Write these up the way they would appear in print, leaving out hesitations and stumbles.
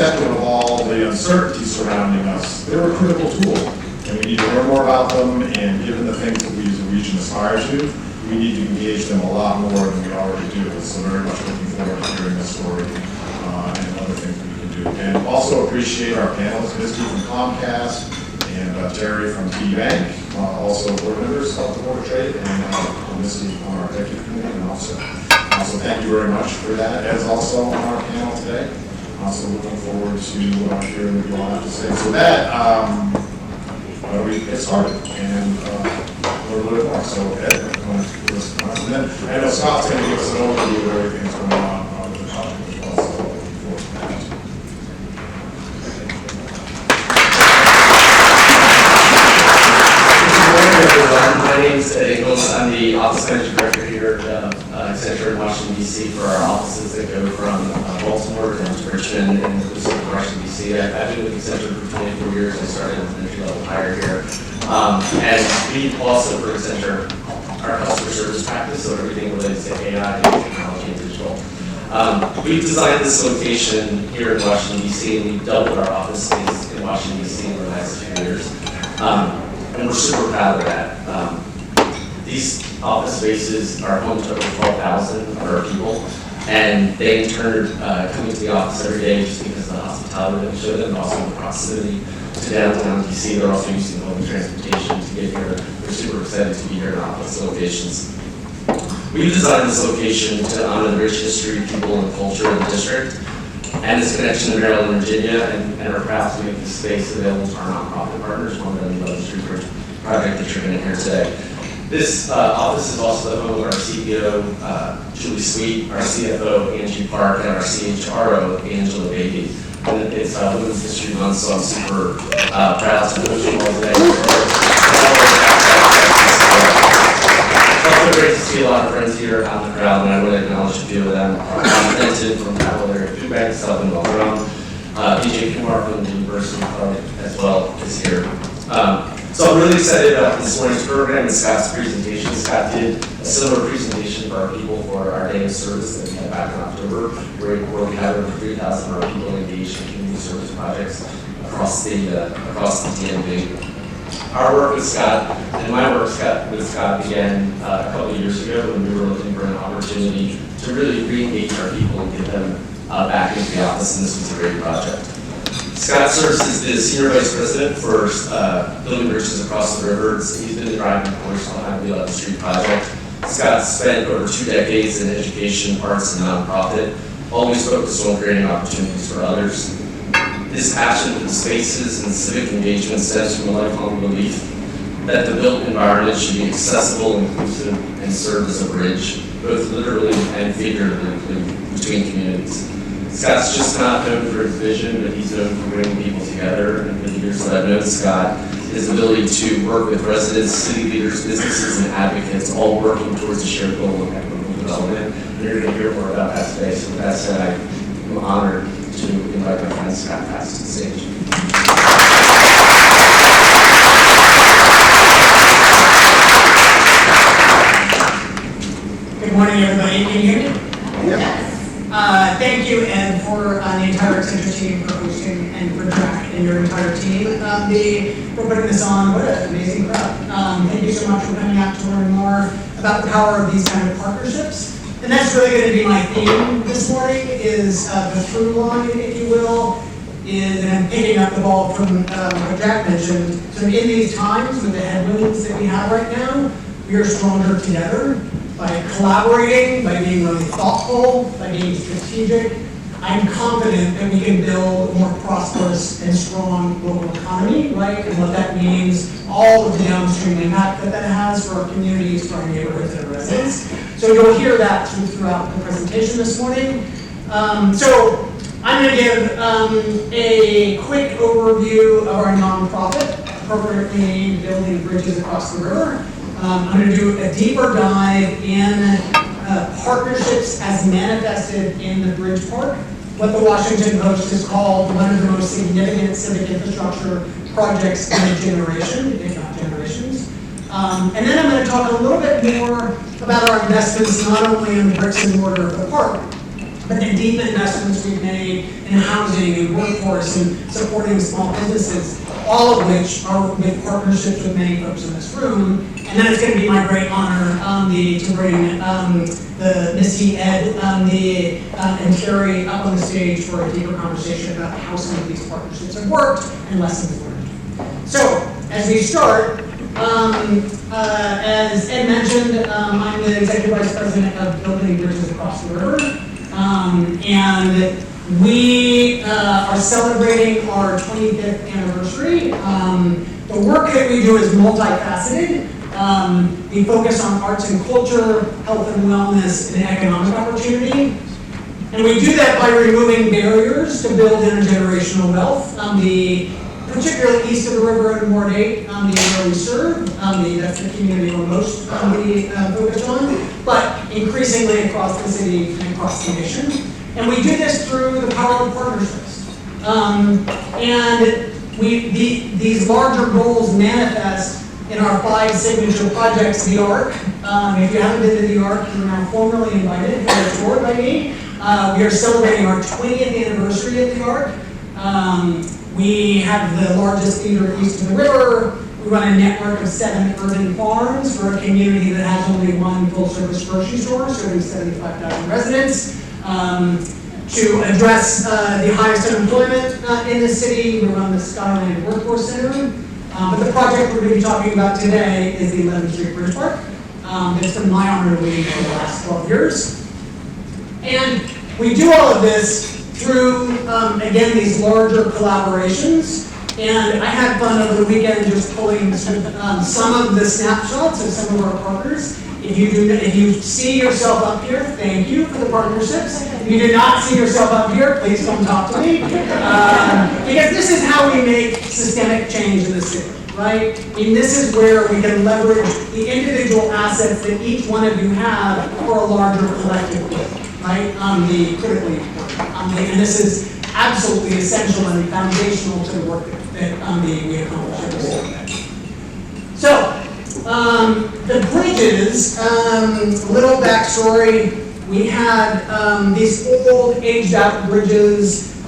irrespective of all the uncertainty surrounding us, they're a critical tool. And we need to learn more about them, and given the things that we as a region aspire to, we need to engage them a lot more than we already do. So very much looking forward to hearing this story and other things we can do. And also appreciate our panelists, Misty from Comcast and Terry from TD Bank, also board members of the Board of Trade, and Misty on our executive committee and also. So thank you very much for that, as also on our panel today. Also looking forward to hearing what you all have to say. So that, we get started and learn a little bit more. So Ed, and then I know Scott's going to give us an overview of everything that's going on with the project as well. So looking forward to that. Good morning, everyone. My name is Ed Ingles. I'm the Office Managing Director here at Accenture in Washington, D.C. for our offices that go from Baltimore down to Richmond and inclusive of Washington, D.C. I've been with Accenture for 24 years. I started as an entry-level hire here. And we also, for Accenture, our customer service practice, so everything related to AI, technology, and digital. We've designed this location here in Washington, D.C., and we've doubled our office space in Washington, D.C. in the last few years. And we're super proud of that. These office spaces are home to over 12,000 of our people, and they in turn come into the office every day just because of the hospitality that we show them, and also the proximity to downtown D.C. They're also using public transportation to get here. We're super excited to be here in office locations. We've designed this location to honor the rich history, people, and culture of the district, and its connection to Maryland and Virginia, and are proud to make this space available to our nonprofit partners, one of them the Street Bridge project that you're going to hear today. This office is also the home of our CEO, Julie Sweet, our CFO, Angie Park, and our CHRO, Angela Beatty. And it's Women's History Month, so I'm super proud to host you all today. It's also great to see a lot of friends here out in the crowd, and I want to acknowledge a few of them. Clinton from Capital Area Food Bank, Southern Well-Grown, BJ Kumar from the University as well is here. So I'm really excited about this morning's program and Scott's presentation. Scott did a similar presentation for our people for our day of service that we had back in October, where we had over 3,000 of our people engaged in community service projects across the DMV. Our work with Scott, and my work with Scott began a couple of years ago when we were looking for an opportunity to really re-engage our people and get them back into the office, and this was a great project. Scott serves as the Senior Vice President for building bridges across the river. He's been the driving force behind the 11th Street project. Scott spent over 2 decades in education, arts, and nonprofit, always focused on creating opportunities for others. His passion for the spaces and civic engagement stems from a lifelong belief that the built environment should be accessible, inclusive, and serve as a bridge, both literally and figuratively, between communities. Scott's just not known for his vision, but he's known for bringing people together. And for the years that I've known Scott, his ability to work with residents, city leaders, businesses, and advocates, all working towards a shared goal of equitable development. And you're going to hear more about that today. So with that said, I'm honored to invite my friend Scott Pass to the stage. Good morning, everybody. Can you hear me? Yep. Thank you, Ed, for the entire Accenture team for hosting, and for Jack and your entire team for putting this on. What an amazing crowd. Thank you so much for coming out to learn more about the power of these kind of partnerships. And that's really going to be my theme this morning, is the through line, if you will, and I'm picking up the ball from what Jack mentioned. So in these times, with the headwinds that we have right now, we are stronger together. By collaborating, by being really thoughtful, by being strategic, I'm confident that we can build a more prosperous and strong local economy, right? And what that means, all of the downstream impact that has for our communities, for our neighborhoods and our residents. So you'll hear that throughout the presentation this morning. So I'm going to give a quick overview of our nonprofit, appropriately building bridges across the river. I'm going to do a deeper dive in partnerships as manifested in the Bridge Park, what the Washington Post has called one of the most significant civic infrastructure projects in a generation, if not generations. And then I'm going to talk a little bit more about our investments, not only in the bricks and mortar of the park, but the deep investments we've made in housing and workforce workforce and supporting small businesses, all of which are with partnerships with many folks in this room. And then it's going to be my great honor to bring the Misty, Ed, and Carrie up on the stage for a deeper conversation about how some of these partnerships have worked and lessons learned. So, as we start, as Ed mentioned, I'm the Executive Vice President of Building Bridges Across the River, and we are celebrating our 25th anniversary. The work that we do is multifaceted. We focus on arts and culture, health and wellness, and economic opportunity. And we do that by removing barriers to build intergenerational wealth. Particularly east of the river in Ward 8, the area we serve, that's the community we're most focused on, but increasingly across the city and across the nation. And we do this through the power of partnerships. These larger goals manifest in our 5 signature projects, the ARC. If you haven't been to the ARC, you're now formally invited. You're toured by me. We are celebrating our 20th anniversary at the ARC. We have the largest theater east of the river. We run a network of 7 urban farms for a community that has only 1 full-service grocery store, serving 75,000 residents. To address the highest unemployment in the city, we run the Skyline Workforce Center. But the project we're going to be talking about today is the 11th Street Bridge Park. It's been my honor to lead for the last 12 years. And we do all of this through, again, these larger collaborations. And I had fun over the weekend just pulling some of the snapshots of some of our partners. If you see yourself up here, thank you for the partnerships. If you do not see yourself up here, please come talk to me. Because this is how we make systemic change in the city, right? I mean, this is where we can leverage the individual assets that each one of you have for a larger collective good. Right, the critically important, and this is absolutely essential and foundational to the work that we accomplish every single day. So, the bridges, little backstory, we had these old, aged-out bridges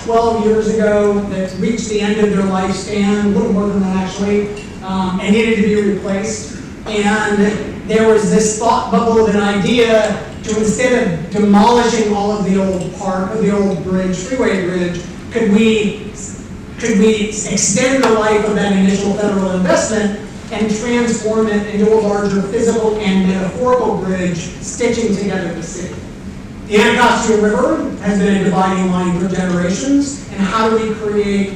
12 years ago that reached the end of their lifespan, a little more than that actually, and needed to be replaced. And there was this thought bubble of an idea to, instead of demolishing all of the old bridge, freeway bridge, could we extend the life of that initial federal investment and transform it into a larger physical and metaphorical bridge, stitching together the city? The Anacostia River has been a dividing line for generations, and how do we create,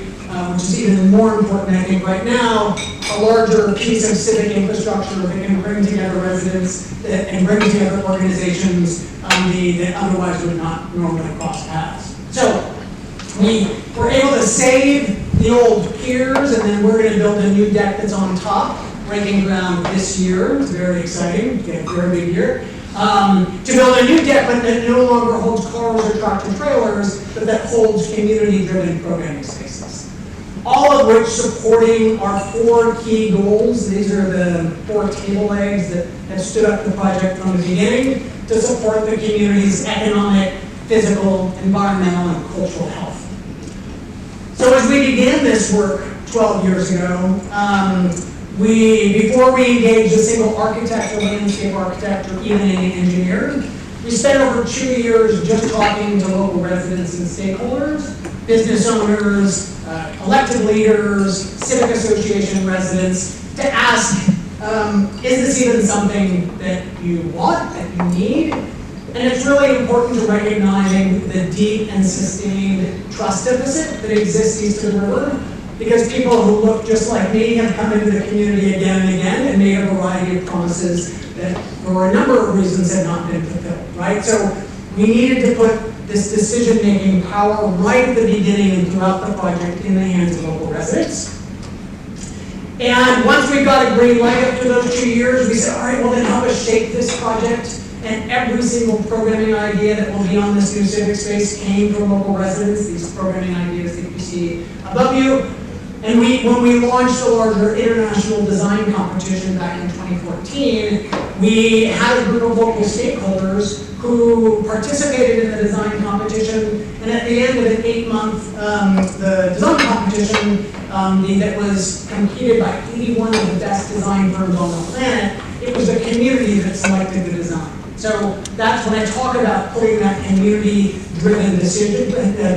which is even more important I think right now, a larger piece of civic infrastructure that can bring together residents and bring together organizations that otherwise would not normally cross paths. So we were able to save the old piers, and then we're going to build a new deck that's on top, breaking ground this year. It's very exciting, it's a very big year. To build a new deck, but that no longer holds cars or tractor trailers, but that holds community-driven programming spaces. All of which supporting our 4 key goals. These are the 4 table legs that have stood up the project from the beginning to support the community's economic, physical, environmental, and cultural health. So as we began this work 12 years ago, before we engaged a single architect or landscape architect or even any engineer, we spent over 2 years just talking to local residents and stakeholders, business owners, elected leaders, civic association residents, to ask, is this even something that you want, that you need? And it's really important to recognizing the deep and sustained trust deficit that exists east of the river, because people who look just like me have come into the community again and again and made a variety of promises that, for a number of reasons, have not been fulfilled, right? So we needed to put this decision-making power right at the beginning and throughout the project in the hands of local residents. And once we got a green light after those 2 years, we said, all right, well then help us shape this project. And every single programming idea that will be on this new civic space came from local residents, these programming ideas that you see above you. And when we launched the larger international design competition back in 2014, we had a group of local stakeholders who participated in the design competition, and at the end of an 8-month the design competition that was competed by 81 of the best design firms on the planet, it was the community that selected the design. So that's when I talk about putting that community-driven decision,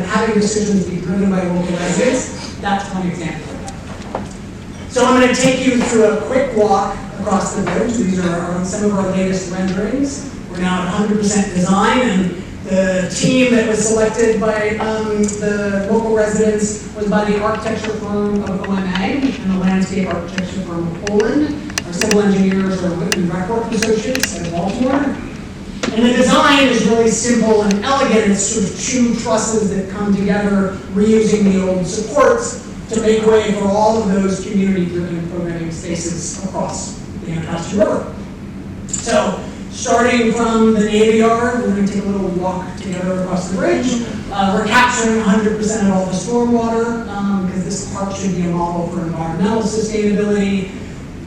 having decisions be driven by local residents. That's one example of that. So I'm going to take you through a quick walk across the bridge. These are some of our latest renderings. We're now at 100% design, and the team that was selected by the local residents was by the architecture firm of OMA and the landscape architecture firm of Poland. Our civil engineers are Whitman Record Associates out of Baltimore. And the design is really simple and elegant. It's sort of 2 trusses that come together, reusing the old supports to make way for all of those community-driven programming spaces across the Anacostia River. So, starting from the Navy Yard, we're going to take a little walk together across the bridge. We're capturing 100% of all the stormwater, because this park should be a model for environmental sustainability.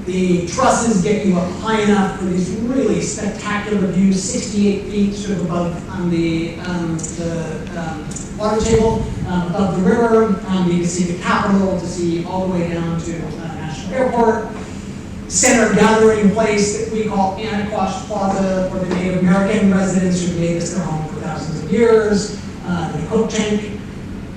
The trusses get you up high enough for these really spectacular views, 68 feet sort of above the water table, above the river. You can see the Capitol, to see all the way down to National Airport. Center gathering place that we call Anacostia Plaza, for the Native American residents who made this their home for thousands of years. The Coke Tank,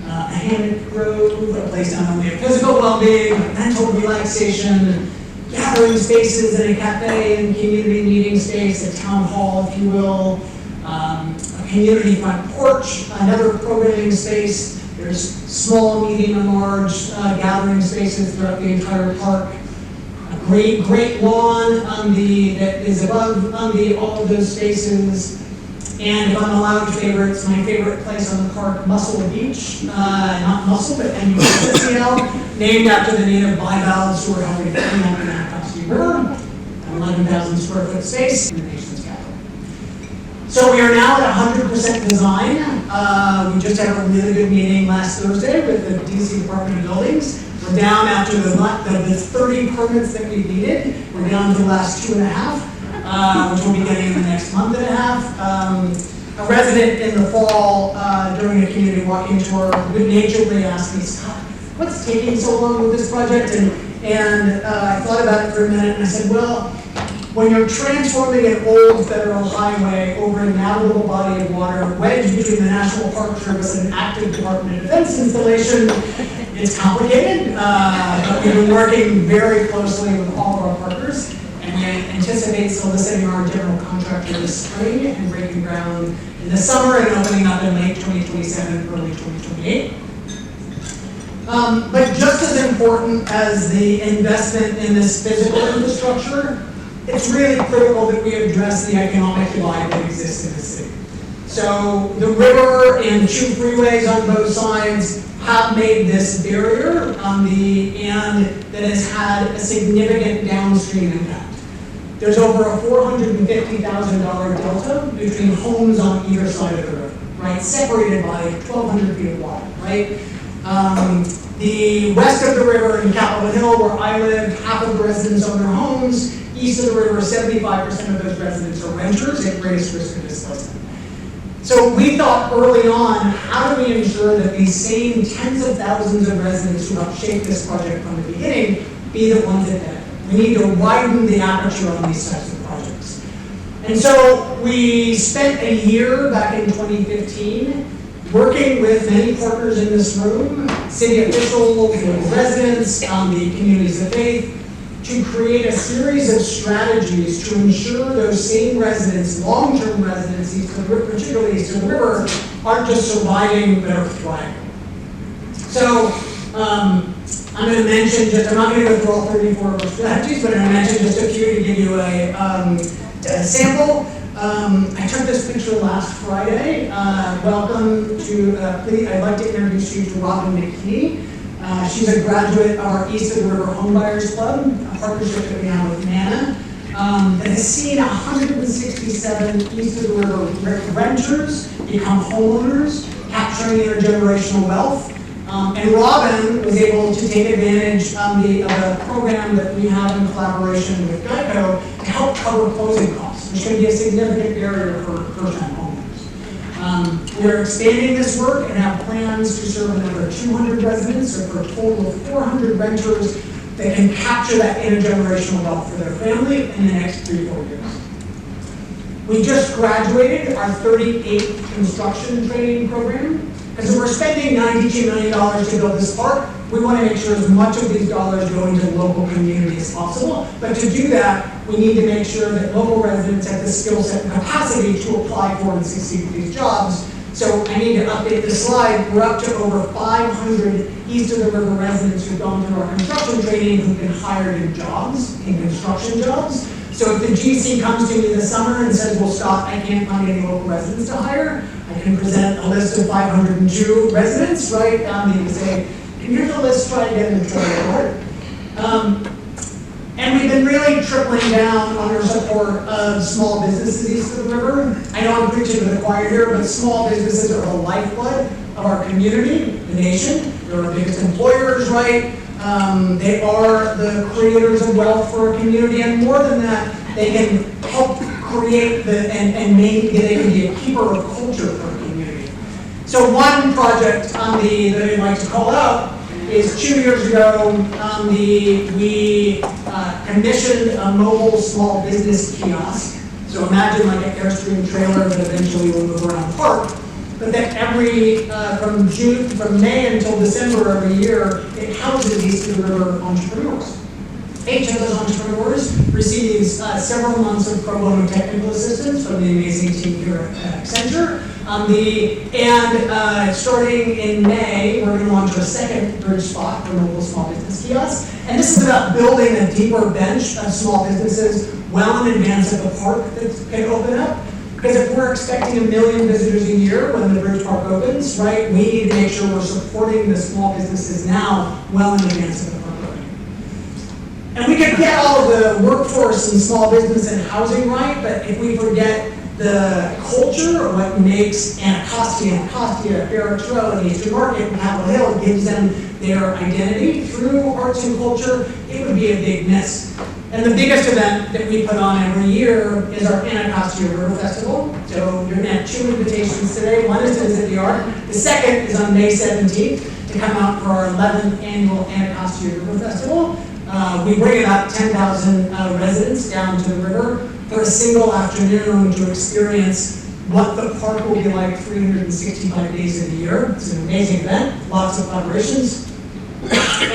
a hammock grove, a place not only of physical well-being, but mental relaxation, gathering spaces in a cafe and community meeting space, a town hall, if you will, a community front porch, another programming space. There's small, medium, and large gathering spaces throughout the entire park. A great lawn that is above all of those spaces. And if I'm allowed favorites, my favorite place on the park, Muscle Beach, not Muscle, but MUSL, named after the native bivalves who are helping to clean up the Anacostia River, an 11,000 square foot space in the nation's capital. So we are now at 100% design. We just had a really good meeting last Thursday with the D.C. Department of Buildings. We're down after the 30 permits that we needed. We're down to the last 2.5. Which we'll be getting in the next month and a half. A resident in the fall during a community walking tour good-naturedly asked me, "Scott, what's taking so long with this project?" And I thought about it for a minute and I said, well, when you're transforming an old federal highway over a navigable body of water wedged between the National Park Service and an active Department of Defense installation, it's complicated. But we've been working very closely with all of our partners. And we anticipate soliciting our general contractor this spring and breaking ground in the summer and opening up in late 2027, early 2028. But just as important as the investment in this physical infrastructure, it's really critical that we address the economic divide that exists in the city. So the river and 2 freeways on both sides have made this barrier and that has had a significant downstream impact. There's over a $450,000 delta between homes on either side of the river, right? Separated by 1,200 feet of water, right? The west of the river in Capitol Hill, where I live, half of the residents own their homes. East of the river, 75% of those residents are renters at greatest risk of displacement. So we thought early on, how do we ensure that these same tens of thousands of residents who helped shape this project from the beginning be the ones that benefit? We need to widen the aperture on these types of projects. And so we spent a year back in 2015 working with many partners in this room, city officials, local residents, the communities of faith, to create a series of strategies to ensure those same residents, long-term residents, particularly east of the river, aren't just surviving, but are thriving. So I'm going to mention I'm not going to go through all 34 of our strategies, but I'm going to mention just a few to give you a sample. I took this picture last Friday. Welcome to, I'd like to introduce you to Robin McKee. She's a graduate of our East of the River Homebuyers Club, a partnership that we have with MANA, that has seen 167 East of the River renters become homeowners, capturing intergenerational wealth. And Robin was able to take advantage of a program that we have in collaboration with Geico to help cover closing costs, which can be a significant barrier for first-time homeowners. We're expanding this work and have plans to serve another 200 residents, or for a total of 400 renters that can capture that intergenerational wealth for their family in the next 3 to 4 years. We just graduated our 38th construction training program. Because we're spending $92 million to build this park, we want to make sure as much of these dollars go into the local community as possible. But to do that, we need to make sure that local residents have the skill set and capacity to apply for and succeed with these jobs. So I need to update this slide. We're up to over 500 east of the river residents who've gone through our construction training who've been hired in jobs, in construction jobs. So if the GC comes to me this summer and says, well, Scott, I can't find any local residents to hire, I can present a list of 502 residents, right? They say, here's a list, try to get them to try to work. And we've been really tripling down on our support of small businesses east of the river. I know I'm preaching to the choir here, but small businesses are the lifeblood of our community, the nation. They're our biggest employers, right? They are the creators of wealth for a community, and more than that, they can help create and they can be a keeper of culture for a community. So one project that I'd like to call out is 2 years ago, we commissioned a mobile small business kiosk. So imagine like an Airstream trailer that eventually will move around the park. But that from May until December every year, it houses east of the river entrepreneurs. Each of those entrepreneurs receives several months of pro bono technical assistance from the amazing team here at Accenture. Starting in May, we're going to launch our second bridge spot for mobile small business kiosks. And this is about building a deeper bench of small businesses well in advance of the park that can open up. Because if we're expecting 1 million visitors a year when the bridge park opens, right, we need to make sure we're supporting the small businesses now well in advance of the park opening. And we can get all of the workforce and small business and housing right, but if we forget the culture or what makes Anacostia, Barracks Row, and Eastern Market, and Capitol Hill gives them their identity through arts and culture, it would be a big miss. And the biggest event that we put on every year is our Anacostia River Festival. So you're going to have 2 invitations today. One is to visit the Ark. The second is on May 17th to come out for our 11th annual Anacostia River Festival. We bring about 10,000 residents down to the river for a single afternoon to experience what the park will be like 365 days of the year. It's an amazing event, lots of collaborations.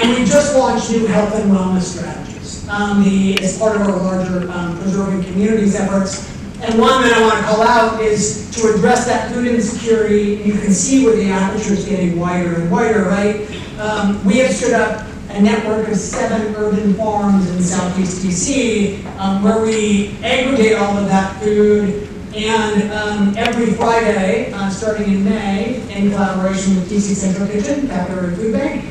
And we just launched new health and wellness strategies as part of our larger preserving communities efforts. And one that I want to call out is to address that food insecurity. You can see where the aperture is getting wider and wider, right? We have stood up a network of 7 urban farms in Southeast D.C. Where we aggregate all of that food, and every Friday, starting in May, in collaboration with D.C. Central Kitchen, Capital Food Bank,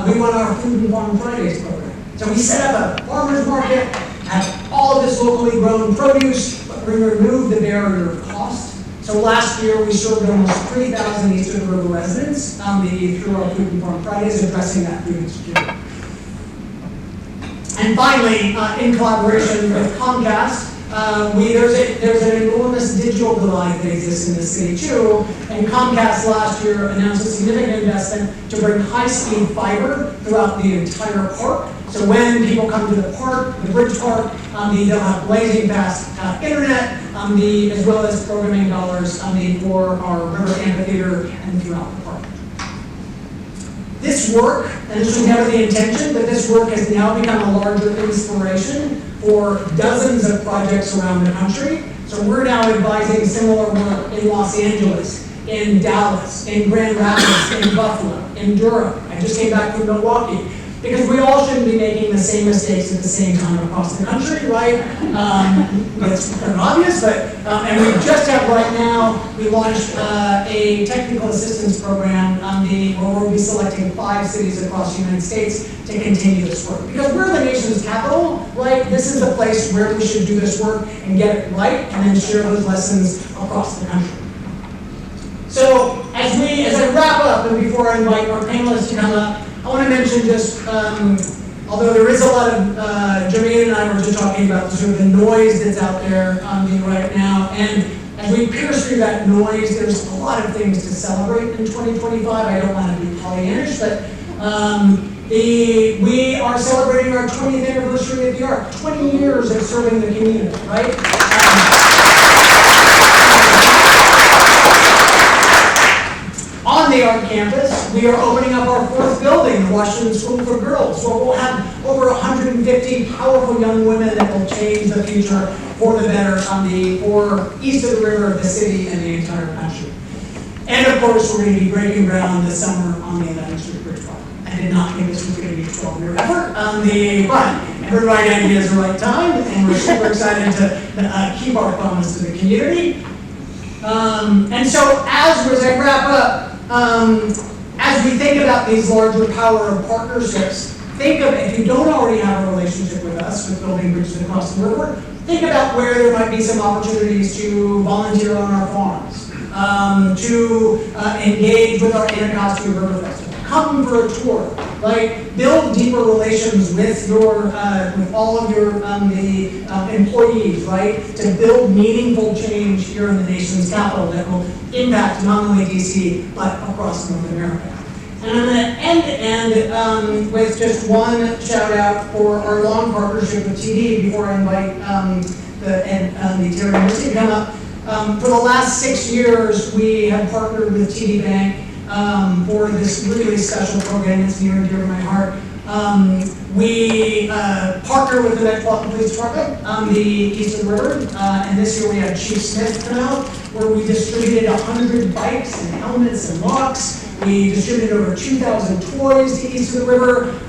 we run our Food and Farm Fridays program. So we set up a farmer's market, have all of this locally grown produce, but we remove the barrier of cost. So last year, we served almost 3,000 East of the River residents through our Food and Farm Fridays, addressing that food insecurity. And finally, in collaboration with Comcast, there's an enormous digital divide that exists in the city too, and Comcast last year announced a significant investment to bring high-speed fiber throughout the entire park. So when people come to the park, the bridge park, they'll have blazing fast internet, as well as programming dollars for our river amphitheater and throughout the park. This work, and this was never the intention, but this work has now become a larger inspiration for dozens of projects around the country. So we're now advising similar work in Los Angeles, in Dallas, in Grand Rapids, in Buffalo, in Durham. I just came back from Milwaukee. Because we all shouldn't be making the same mistakes at the same time across the country, right? That's kind of obvious, but, and we just have right now, we launched a technical assistance program where we'll be selecting 5 cities across the United States to continue this work. Because we're the nation's capital, right? This is the place where we should do this work and get it right, and then share those lessons across the country. So as I wrap up, and before I invite our panelists to come up. I want to mention just, although there is a lot of, Jermaine and I were just talking about sort of the noise that's out there right now, and as we pierce through that noise, there's a lot of things to celebrate in 2025. I don't want to be Pollyannish, but we are celebrating our 20th anniversary at the Arc, 20 years of serving the community, right? On the Arc campus, we are opening up our 4th building, the Washington School for Girls, where we'll have over 150 powerful young women that will change the future for the better for east of the river, the city, and the entire country. And of course, we're going to be breaking ground this summer on the 11th Street Bridge Park. I did not think this was going to be a 12-year effort, but every right idea is the right time, and we're super excited to keep our promise to the community. And so as I wrap up, as we think about these larger power of partnerships, think of, if you don't already have a relationship with us, with building bridges across the river, think about where there might be some opportunities to volunteer on our farms, to engage with our Anacostia River Festival. Come for a tour, right? Build deeper relations with with all of your employees, right? To build meaningful change here in the nation's capital that will impact not only DC but across North America. And I'm going to end with just one shout out for our long partnership with TD before I invite the Terry University to come up. For the last 6 years, we have partnered with TD Bank for this really special program that's near and dear to my heart. We partner with the Metropolitan Police Department on the east of the river, and this year we had Chief Smith come out, where we distributed 100 bikes and helmets and locks. We distributed over 2,000 toys to east of the river,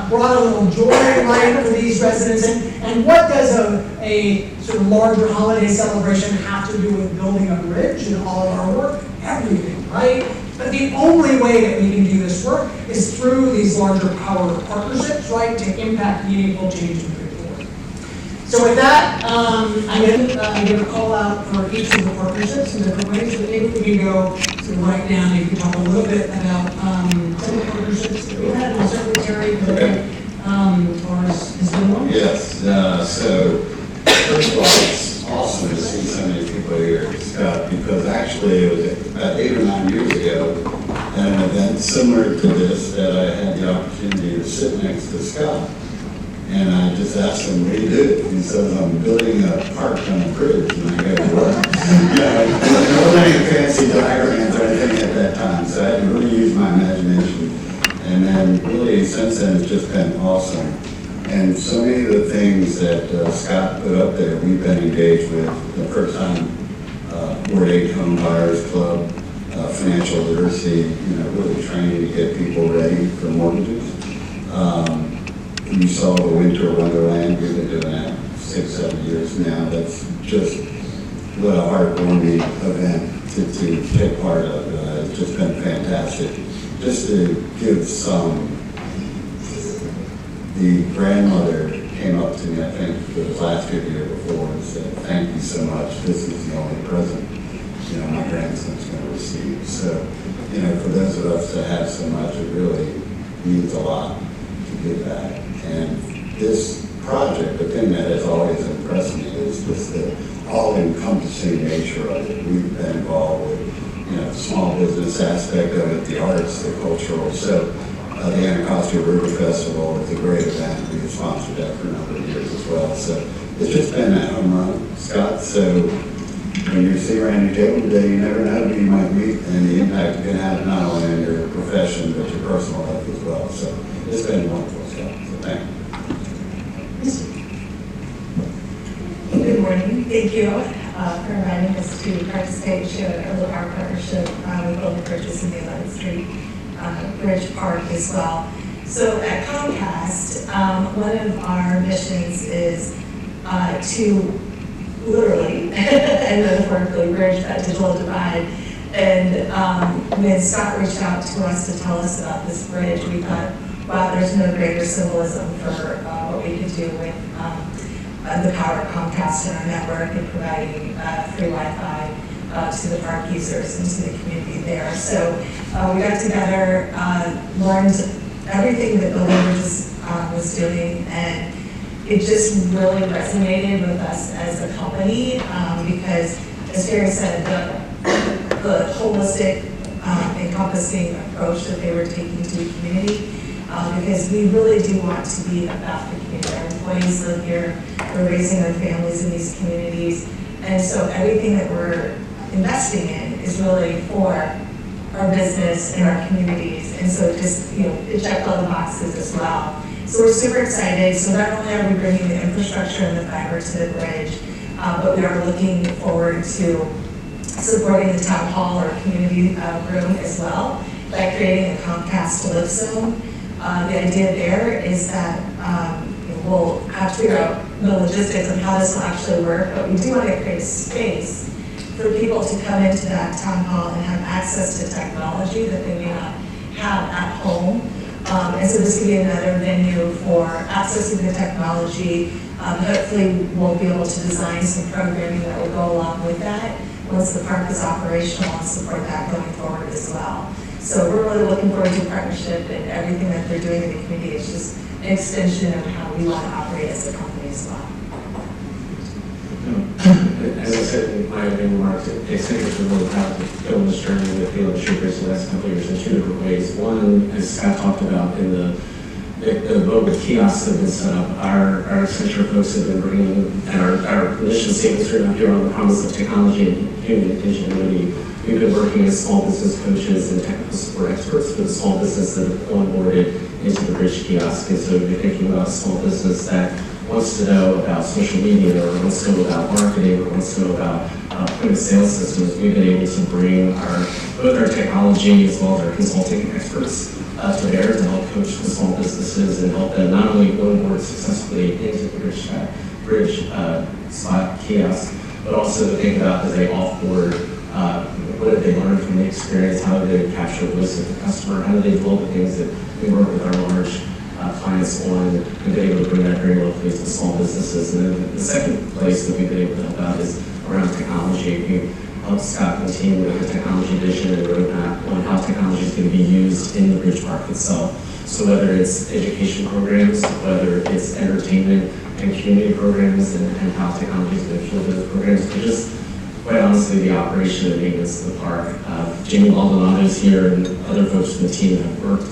brought a little joy and light for these residents. And what does a sort of larger holiday celebration have to do with building a bridge and all of our work? Everything, right? But the only way that we can do this work is through these larger power partnerships, right, to impact meaningful change and move forward. So with that, I'm going to give a call out for each of the partnerships in different ways. So maybe we can go sort of right down and you can talk a little bit about some of the partnerships that we had in the Secretary, or has been one. Yes, so first of all, it's awesome to see so many people here, Scott, because actually it was about 8 or 9 years ago at an event similar to this that I had the opportunity to sit next to Scott. And I just asked him, what do you do? He says, I'm building a park on a bridge. And I go, what? There wasn't any fancy diagrams or anything at that time, so I had to really use my imagination. And then really since then it's just been awesome. And so many of the things that Scott put up there, we've been engaged with. The first time, Ward 8 Home Buyers Club, financial literacy, really training to get people ready for mortgages. You saw the Winter Wonderland, we've been doing that 6-7 years now. That's just what a heartwarming event to take part of. It's just been fantastic. Just to give some, the grandmother came up to me, I think it was last year, the year before, and said, thank you so much. This is the only present, my grandson's going to receive. So, for those of us that have so much, it really means a lot to give back. And this project, the thing that has always impressed me is just the all-encompassing nature of it. We've been involved with, the small business aspect of it, the arts, the cultural. So the Anacostia River Festival is a great event. We've sponsored that for a number of years as well. So it's just been a home run, Scott. So when you see around your table today, you never know who you might meet and the impact you can have not only in your profession, but your personal life as well. So it's been wonderful, Scott. So thank you. Good morning. Thank you for inviting us to participate in our partnership with Golden Bridges in the 11th Street Bridge Park as well. So at Comcast, one of our missions is to literally and metaphorically bridge that digital divide. And when Scott reached out to us to tell us about this bridge, we thought, wow, there's no greater symbolism for what we could do with the power of Comcast in our network and providing free Wi-Fi to the park users and to the community there. So we got together, learned everything that Building Bridges was doing, and it just really resonated with us as a company because, as Terry said, the holistic, encompassing approach that they were taking to the community, because we really do want to be about the community. Our employees live here, we're raising our families in these communities, and so everything that we're investing in is really for our business and our communities, and so just, it checked all the boxes as well. So we're super excited. So not only are we bringing the infrastructure and the fiber to the bridge, but we are looking forward to supporting the town hall or community room as well by creating a Comcast live zone. The idea there is that we'll have to figure out the logistics of how this will actually work, but we do want to create a space for people to come into that town hall and have access to technology that they may not have at home. And so this could be another venue for accessing the technology. Hopefully we'll be able to design some programming that will go along with that once the park is operational and support that going forward as well. So we're really looking forward to partnership, and everything that they're doing in the community is just an extension of how we want to operate as a company as well. As I said in my opening remarks, Accenture is really proud to go on this journey with the underserved the last couple of years in two different ways. One, as Scott talked about in the mobile kiosks that have been set up, our Accenture folks have been bringing, and our mission statements are here on the promise of technology and human ingenuity. We've been working as small business coaches and technical support experts for the small business that have onboarded into the bridge kiosk. And so we've been thinking about a small business that wants to know about social media, or wants to know about marketing, or wants to know about point of sale systems. We've been able to bring both our technology as well as our consulting experts to bear to help coach the small businesses and help them not only onboard successfully into the bridge spot kiosk, but also to think about as they offboard, what did they learn from the experience, how did they capture the voice of the customer, how did they build the things that we work with our large clients on, and be able to bring that very locally to the small businesses. And then the second place that we've been able to help out is around technology. We helped Scott and the team with the technology vision and roadmap on how technology is going to be used in the bridge park itself. So whether it's education programs, whether it's entertainment and community programs, and how technology is going to fuel those programs, but just quite honestly, the operation and maintenance of the park. Jamie Maldonado is here, and other folks from the team have worked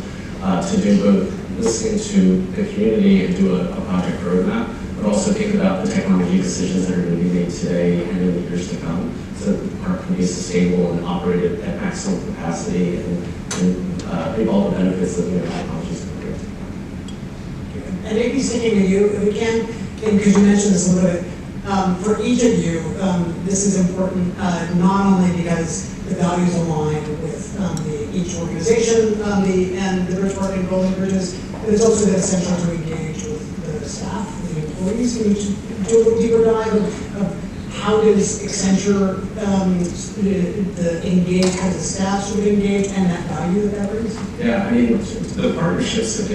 to do both listening to the community and do a project roadmap, but also think about the technology decisions that are going to be made today and in the years to come, so that the park can be sustainable and operated at maximum capacity and reap all the benefits that the new technology is going to bring. And maybe sticking with you, if we can, because you mentioned this a little bit, for each of you, this is important not only because the values align with each organization and the bridge park and building bridges, but it's also essential to engage with the staff, the employees. Can you do a little deeper dive of how does Accenture engage, how does staff sort of engage, and that value that brings? Yeah, I mean, the partnership has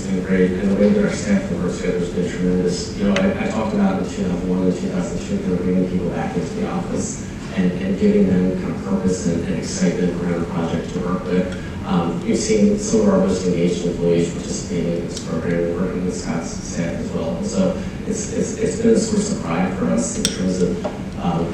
been great, and the way that our staff works together has been tremendous. I talked about in 2001 and 2002, kind of bringing people back into the office and giving them kind of purpose and excitement around the project to work with. You've seen some of our most engaged employees participating in this program and working with Scott's staff as well. And so it's been a source of pride for us in terms of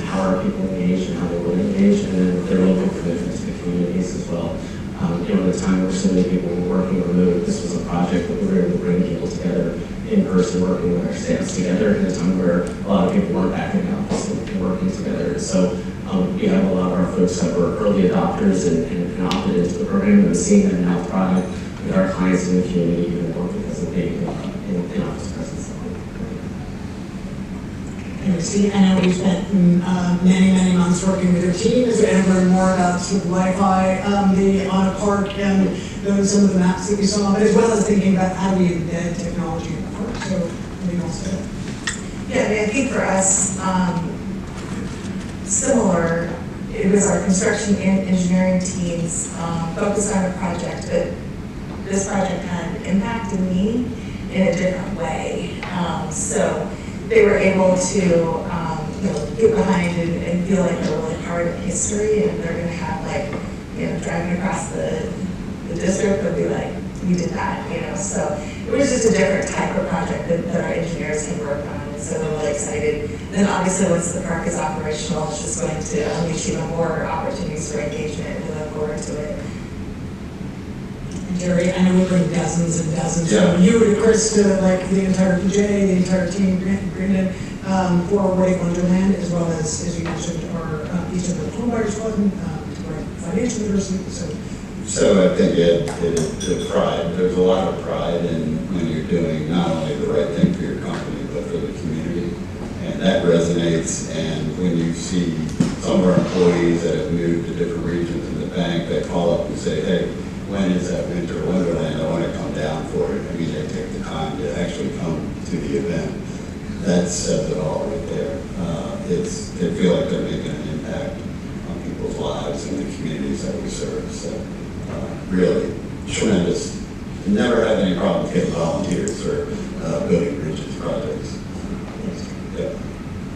how our people engage and how they will engage, and then their local commitment to the communities as well. At a time where so many people were working remote, this was a project that we were able to bring people together in person, working with our staffs together at a time where a lot of people weren't back in the office and working together. So we have a lot of our folks that were early adopters and opted into the program, and we've seen them now thrive with our clients in the community even more because of being in office presence. And Steve, I know we've spent many months working with your team as we learn more about sort of Wi-Fi, the auto park, and some of the maps that we saw, but as well as thinking about how do we embed technology in the park. So, what do you all say? Yeah, I think for us, similar, it was our construction and engineering teams focused on a project, but this project had impact and meaning in a different way. So they were able to get behind and feel like they were really part part of history, and they're gonna have like, driving across the district, they'll be like, we did that, so it was just a different type of project that our engineers can work on, and so we're really excited. Then obviously, once the park is operational, it's just going to unleash even more opportunities for engagement, and we look forward to it. Jerry, I know we bring dozens and dozens, Yeah. so you and Chris, like the entire PJ, the entire team, Brandon, for Wake Wonderland, as well as you mentioned, our each of the homebuyers fund, to our financial literacy, So I think the pride, there's a lot of pride in when you're doing not only the right thing for your company, but for the community. And that resonates, and when you see some of our employees that have moved to different regions in the bank, they call up and say, hey, when is that winter wonderland? I want to come down for it. I mean, they take the time to actually come to the event. That says it all right there. They feel like they're making an impact on people's lives and the communities that we serve. So really tremendous. Never had any problems getting volunteers for building bridges projects. Yeah.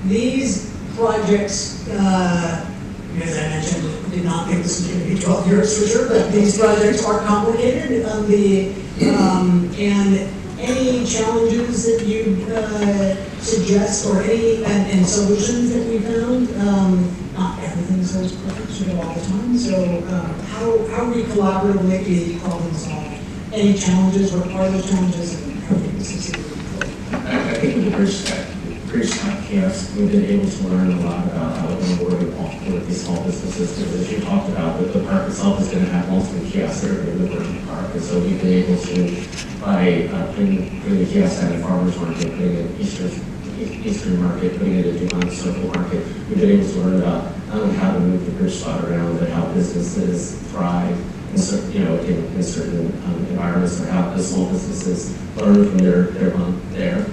these projects, as I mentioned, did not think this was going to be 12 years for sure, but these projects are complicated. And any challenges that you suggest, or any and solutions that we found, not everything's always perfect, all the time. So how we collaboratively problem solve any challenges, what are those challenges, and how we can succeed. I think with the Bridge Comcast, we've been able to learn a lot about how to work with these small businesses. Because as you talked about, the park itself is going to have multiple kiosks that are going to work in the park. And so we've been able to, by putting the kiosks at a farmer's market, putting it in Eastern market, putting it in Dumont Circle market, we've been able to learn about not only how to move the bridge spot around, but how businesses thrive in certain, in certain environments, or how the small businesses learn from their month there.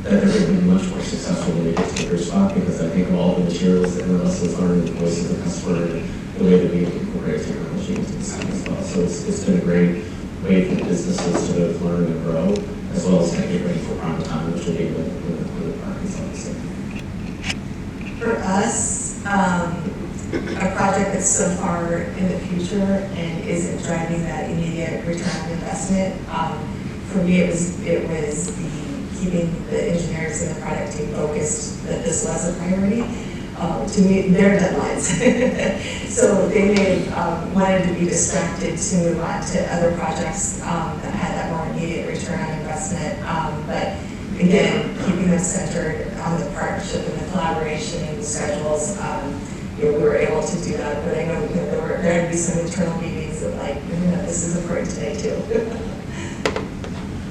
That they're going to be much more successful when they get to the bridge spot, because I think of all the materials and the lessons learned, the voice of the customer, and the way that we incorporate technology into the site as well. So it's been a great way for the businesses to both learn and grow, as well as get ready for prime time, which will be when the park is on. For us, a project that's so far in the future and isn't driving that immediate return on investment, for me it was keeping the engineers and the product team focused that this was a priority to meet their deadlines. So they may have wanted to be distracted to move on to other projects that had that more immediate return on investment. But again, keeping them centered on the partnership and the collaboration and the schedules, we were able to do that. But I know there would be some internal meetings of like, this is important today too.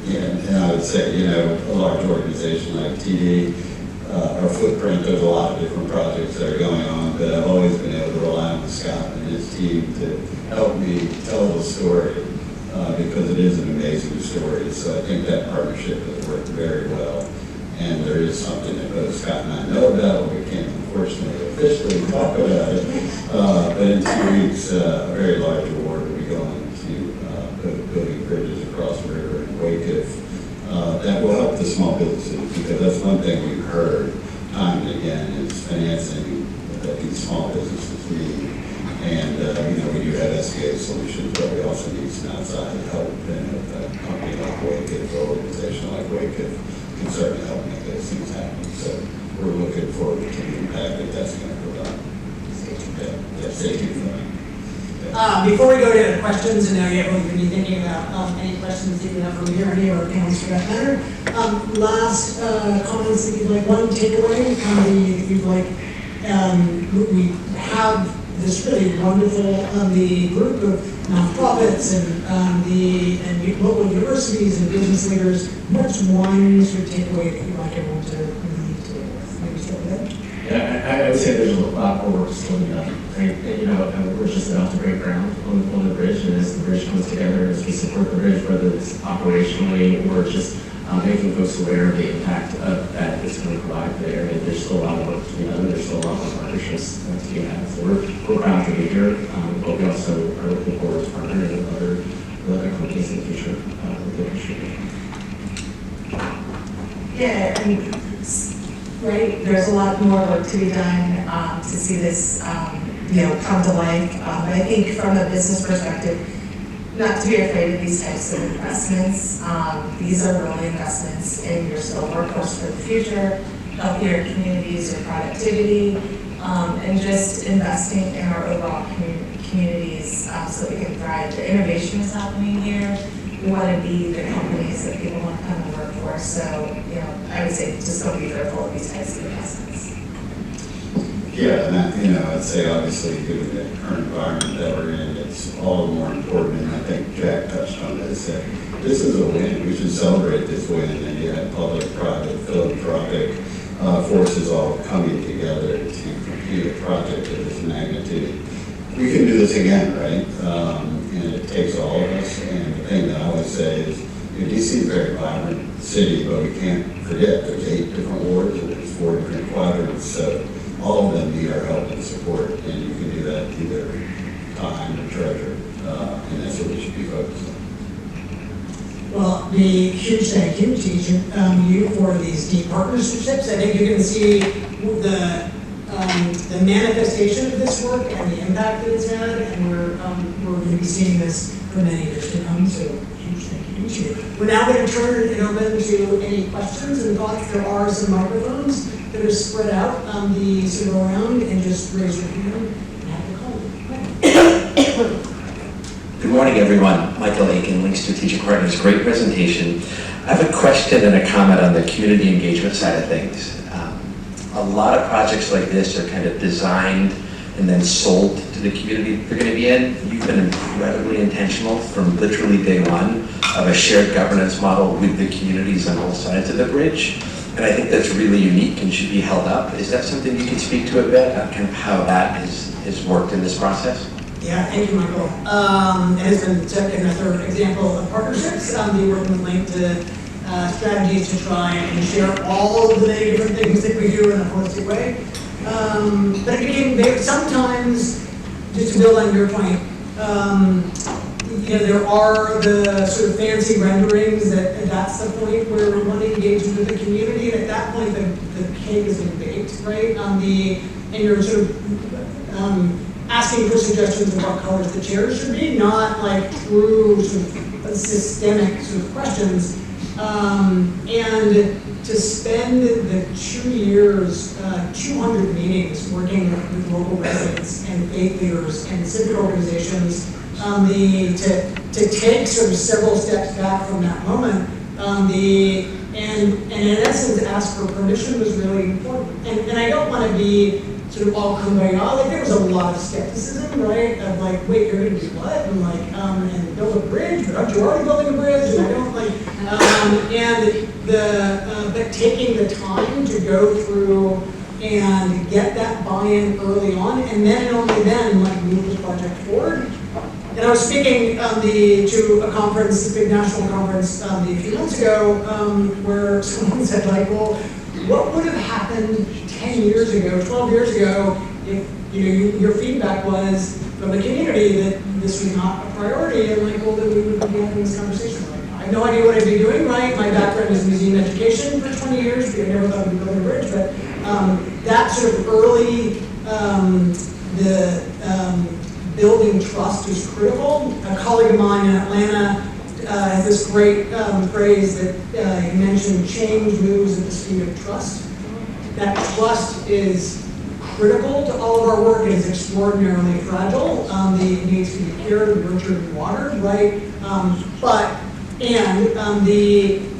Yeah, and I would say, a large organization like TD, our footprint, there's a lot of different projects that are going on, but I've always been able to rely on Scott and his team to help me tell the story, because it is an amazing story. So I think that partnership has worked very well. And there is something that both Scott and I know about. We can't, unfortunately, officially talk about it. But in 2 weeks, a very large award will be going to building bridges across the river in Wakefield. That will help the small businesses, because that's one thing we've heard time and again is financing that these small businesses need. And, we do have SBA solutions, but we also need some outside help. And a company like Wakefield, or an organization like Wakefield, can certainly help make those things happen. So we're looking forward to the impact that that's going to provide. Stay tuned for that. Before we go to questions, and now you can be thinking about any questions that you have from here, any of our panels for that matter. Last comments that you'd like, one takeaway, that you'd like, we have this really wonderful the group of nonprofits and local universities and business leaders. What's one sort of takeaway that you'd like everyone to leave today with? Maybe start with that. Yeah, I would say there's a lot more work still to be done. We're just about to break ground on the bridge, and as the bridge comes together, as we support the bridge, whether it's operationally or just making folks aware of the impact that it's going to provide for the area, there's still a lot of work to be done. There's still a lot more partnerships to be had. So we're proud to be here, but we also are looking forward to partnering with other companies in the future with the industry. Yeah, and right? There's a lot more work to be done to see this, come to life. But I think from a business perspective, not to be afraid of these types of investments. These are really investments in your skilled workforce for the future, healthier communities or productivity, and just investing in our overall communities so that we can thrive. The innovation is happening here. We want to be the companies that people want to come and work for. So, I would say just don't be fearful of these types of investments. Yeah, and I'd say obviously given the current environment that we're in, it's all the more important, and I think Jack touched on this, that this is a win. We should celebrate this win, and you have public, private, philanthropic forces all coming together to complete a project of this magnitude. We can do this again, right? And it takes all of us, and the thing that I always say is, DC is a very vibrant city, but we can't forget there's 8 different wards and there's 4 different quadrants, so all of them need our help and support, and you can do that through their time or treasure, and that's what we should be focused on. Well, the huge thank you to each of you for these deep partnerships. I think you can see the manifestation of this work and the impact that it's had, and we're going to be seeing this for many years to come. So huge thank you to each of you. We're now going to turn it over to any questions and thoughts. There are some microphones that are spread out so go around and just raise your hand and have the call. Good morning, everyone. Michael Aiken, Link Strategic Partners. Great presentation. I have a question and a comment on the community engagement side of things. A lot of projects like this are kind of designed and then sold to the community they're going to be in. You've been incredibly intentional from literally day one of a shared governance model with the communities on both sides of the bridge. And I think that's really unique and should be held up. Is that something you can speak to a bit on kind of how that has worked in this process? Yeah, thank you, Michael. It has been another example of partnerships. Working with Link to strategies to try and share all of the many different things that we do in a holistic way. But it became sometimes, just to build on your point, there are the sort of fancy renderings that's the point where we want to engage with the community. And at that point, the cake has been baked, right? And you're sort of asking for suggestions of what colors the chairs should be, not like true sort of systemic sort of questions. And to spend the 2 years, 200 meetings working with local residents and faith leaders and civic organizations, to take sort of several steps back from that moment, and in essence ask for permission was really important. And I don't want to be sort of all kumbaya, like there was a lot of skepticism, right? Of like, wait, you're gonna do what? And like, and build a bridge, but aren't you already building a bridge? And I don't like, but taking the time to go through and get that buy-in early on, and then and only then, like, move this project forward. And I was speaking to a conference, a big national conference, a few months ago, where someone said, like, well, what would have happened 10 years ago, 12 years ago, if your feedback was from the community that this was not a priority, and like, well, then we would be having this conversation. Like, I have no idea what I'd be doing, right? My background is museum education for 20 years, but I never thought I'd be building a bridge. But that sort of early, building trust is critical. A colleague of mine in Atlanta has this great phrase that he mentioned: change moves at the speed of trust. That trust is critical to all of our work. It is extraordinarily fragile. It needs to be cared, nurtured, and watered, right?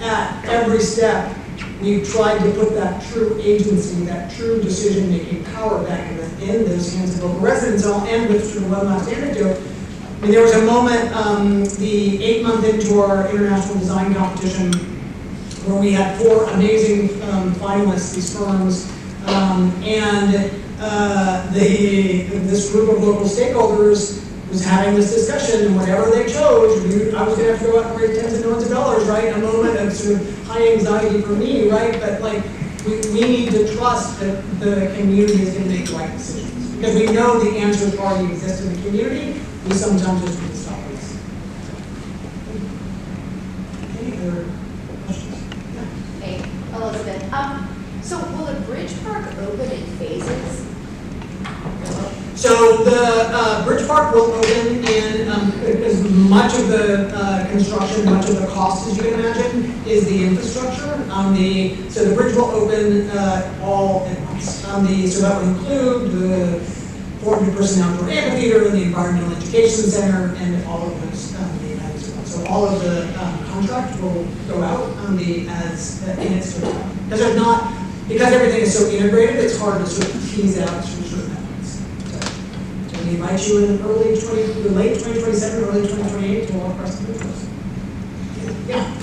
At every step, we've tried to put that true agency, that true decision-making power back within those hands of local residents. I'll end with sort of one last anecdote. I mean, there was a moment, the 8 month into our international design competition, where we had 4 amazing finalists, these firms, this group of local stakeholders was having this discussion, and whatever they chose, I was going to have to go out and raise tens of millions of dollars, right? A moment of sort of high anxiety for me, right? But like, we need to trust that the community is going to make the right decisions, because we know the answers already exist in the community. We sometimes just need to stop this. Any other questions? Hey, Elizabeth. So will the bridge the Bridge Park will open and because much of the construction, much of the cost, as you can imagine, is the infrastructure. So the bridge will open all at once. So that will include the 400-person outdoor amphitheater, the environmental education center, and all of those events as well. So all of the contract will go out as in its totality. Because everything is so integrated, it's hard to sort of tease out certain elements. So we invite you in late 2027, early 2028 to walk across the bridge with us. Yeah.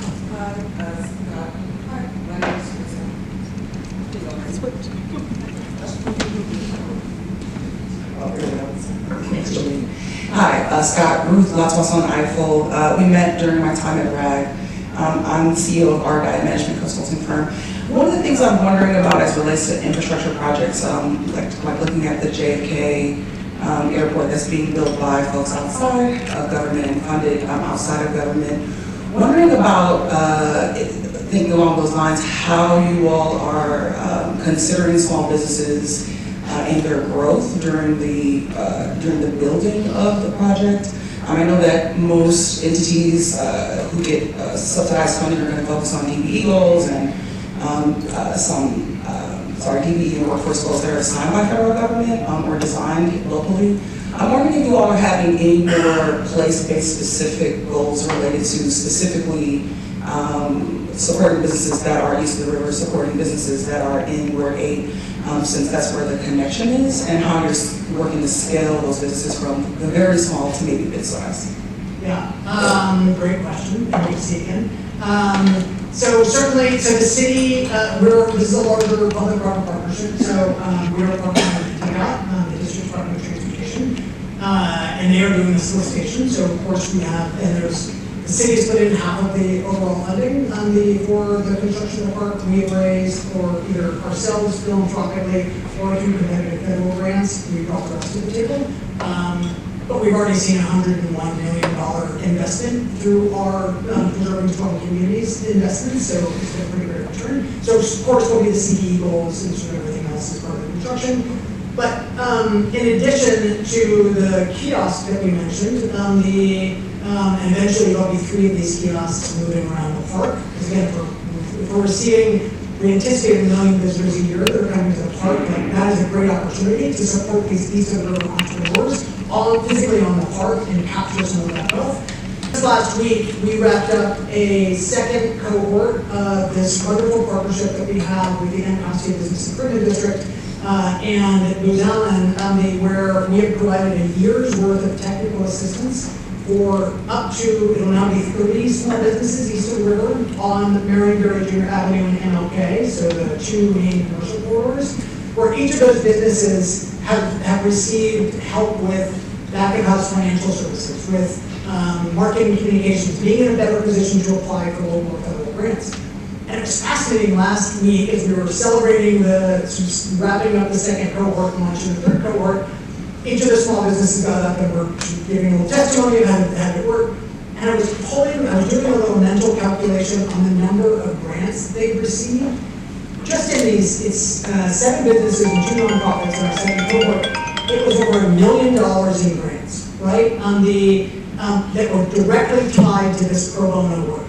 Hi, Scott, Ruth Latos on Eiffel. We met during my time at RAG. I'm the CEO of Argyle Management Consulting Firm. One of the things I'm wondering about as relates to infrastructure projects, like looking at the JFK airport that's being built by folks outside of government and funded outside of government. Wondering about, thinking along those lines, how you all are considering small businesses and their growth during the building of the project. I know that most entities who get subsidized funding are going to focus on DBE goals and DBE and workforce goals that are assigned by federal government or designed locally. I'm wondering if you all are having any more place-based specific goals related to specifically supporting businesses that are east of the river, supporting businesses that are in Ward 8, since that's where the connection is, and how you're working to scale those businesses from the very small to maybe mid-size. Yeah, great question. Great to see you again. So certainly, the city, this is a larger public-private partnership, so we're partnering with DDOT, the District Department of Transportation, and they are doing the solicitation. So of course we have, and the city has put in half of the overall funding for the construction of the park. We have raised for either ourselves philanthropically or through competitive federal grants. We brought the rest to the table. But we've already seen $101 million investment through our preserving strong communities investments, so it's been a pretty great return. So of course there'll be the CDE goals and sort of everything else as part of the construction. But in addition to the kiosk that we mentioned, and eventually there'll be 3 of these kiosks moving around the park. Because again, if we're receiving, we anticipate 1 million visitors a year that are coming to the park, and that is a great opportunity to support these east of the river entrepreneurs, all physically on the park and capture some of that wealth. This last week, we wrapped up a second cohort of this wonderful partnership that we have with the Anacostia Business Improvement District and Booz Allen, where we have provided a year's worth of technical assistance for up to, it'll now be 30 small businesses east of the river on Marionberry Junior Avenue and MLK, so the 2 main commercial corridors, where each of those businesses have received help with back-of-house financial services, with marketing communications, being in a better position to apply for local or federal grants. And it was fascinating last week as we were celebrating wrapping up the second cohort and launching the third cohort. Each of the small businesses got up and were giving a little testimony of how it worked. And I was doing a little mental calculation on the number of grants they've received. Just in these, it's 7 businesses and 2 nonprofits in our second cohort. It was over $1 million in grants, right? That were directly tied to this pro bono work.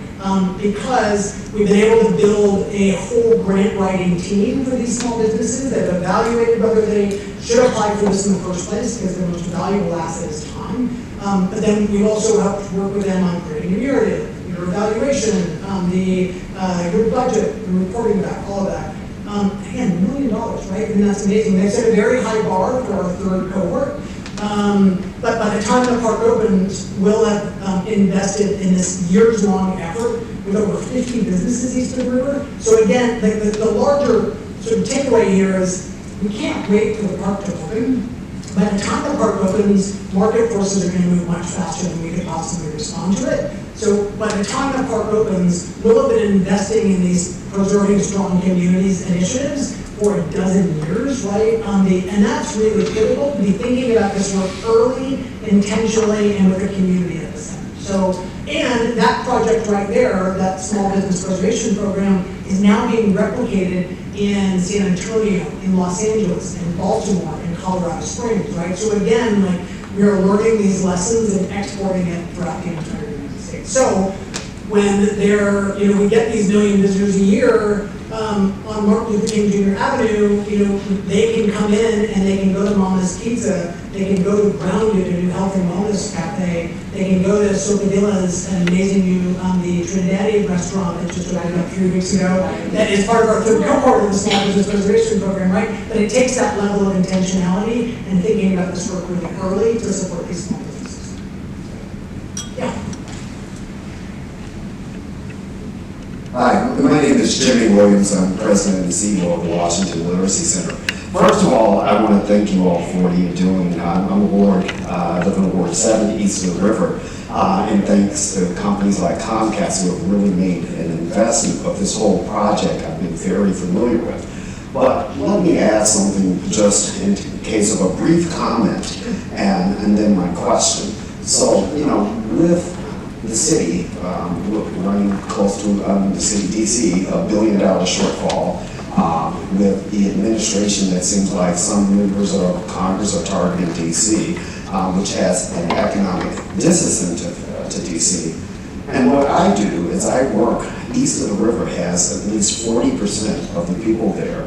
Because we've been able to build a whole grant writing team for these small businesses that have evaluated whether they should apply for this in the first place, because their most valuable asset is time. But then we also helped work with them on creating a narrative, your evaluation, your budget, the reporting back, all of that. Again, $1 million, right? And that's amazing. They've set a very high bar for our third cohort. But by the time the park opens, we'll have invested in this years-long effort with over 50 businesses east of the river. So again, the larger sort of takeaway here is we can't wait for the park to open. By the time the park opens, market forces are going to move much faster than we could possibly respond to it. So by the time the park opens, we'll have been investing in these preserving strong communities initiatives for 12 years, right? And that's really critical to be thinking about this work early, intentionally, and with the community at the center. So, and that project right there, that small business preservation program, is now being replicated in San Antonio, in Los Angeles, in Baltimore, in Colorado Springs, right? So again, like, we are learning these lessons and exporting it throughout the entire United States. So when we get these 1 million visitors a year on Martin Luther King Jr. Avenue, they can come in and they can go to Mama's Pizza, they can go to Grounded, a new health and wellness cafe, they can go to Sopadilla's, an amazing new, the Trinidadian restaurant that just opened up 3 weeks ago. That is part of our third cohort of the Small Business Preservation Program, right? But it takes that level of intentionality and thinking about this work really early to support these small businesses. Yeah. Hi, my name is Jimmy Williams. I'm president and CEO of the Washington Literacy Center. First of all, I want to thank you all for what you're doing. I'm a ward, I live in Ward 7 east of the river, and thanks to companies like Comcast who have really made an investment of this whole project I've been very familiar with. But let me add something just in case of a brief comment and then my question. So, with the city, running close to the city D.C., $1 billion shortfall, with the administration that seems like some members of Congress are targeting D.C., which has an economic disincentive to D.C. And what I do is I work east of the river, has at least 40% of the people there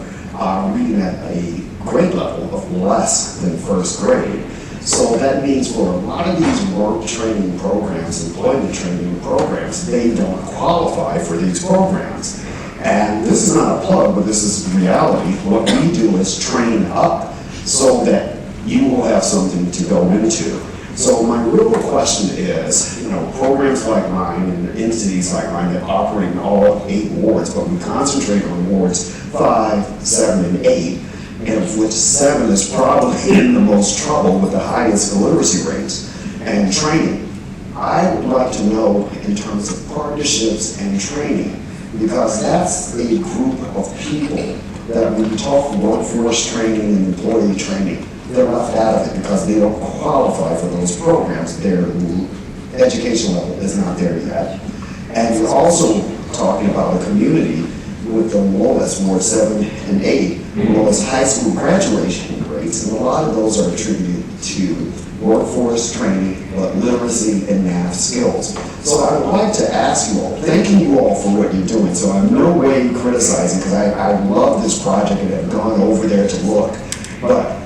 reading at a grade level of less than first grade. So that means for a lot of these work training programs, employment training programs, they don't qualify for these programs. And this is not a plug, but this is reality. What we do is train up so that you will have something to go into. So my real question is, programs like mine and entities like mine that operate in all 8 wards, but we concentrate on wards 5, 7, and 8, and of which 7 is probably in the most trouble with the highest illiteracy rates and training. I would like to know in terms of partnerships and training, because that's a group of people that when you talk workforce training and employee training, they're left out of it because they don't qualify for those programs. Their education level is not there yet. And you're also talking about a community with the lowest, Ward 7 and 8, lowest high school graduation rates, and a lot of those are attributed to workforce training, but literacy and math skills. So I would like to ask you all, thanking you all for what you're doing, so I'm no way criticizing, because I love this project and have gone over there to look, but